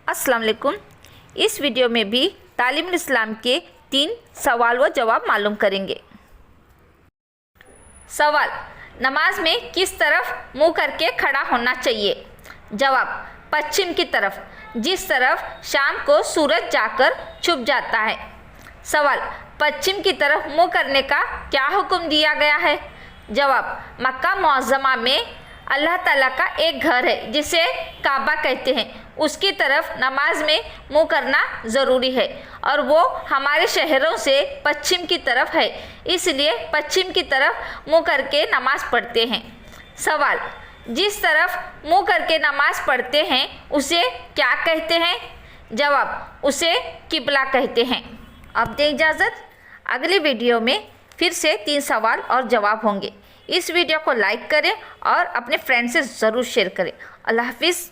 अस्सलाम वालेकुम। इस वीडियो में भी तालीमुल इस्लाम के 3 सवाल व जवाब मालूम करेंगे। सवाल, नमाज में किस तरफ मुंह करके खड़ा होना चाहिए? जवाब, पश्चिम की तरफ, जिस तरफ शाम को सूरज जाकर छुप जाता है। सवाल, पश्चिम की तरफ मुंह करने का क्या हुक्म दिया गया है? जवाब, मक्का मुअज़्ज़मा में अल्लाह ताला का एक घर है जिसे काबा कहते हैं, उसकी तरफ नमाज में मुंह करना ज़रूरी है और वो हमारे शहरों से पश्चिम की तरफ है, इसलिए पश्चिम की तरफ मुंह करके नमाज पढ़ते हैं। सवाल, जिस तरफ मुंह करके नमाज पढ़ते हैं उसे क्या कहते हैं? जवाब, उसे किबला कहते हैं। अब दें इजाज़त, अगली वीडियो में फिर से 3 सवाल और जवाब होंगे। इस वीडियो को लाइक करें और अपने फ्रेंड से ज़रूर शेयर करें। अल्लाह हाफिज़।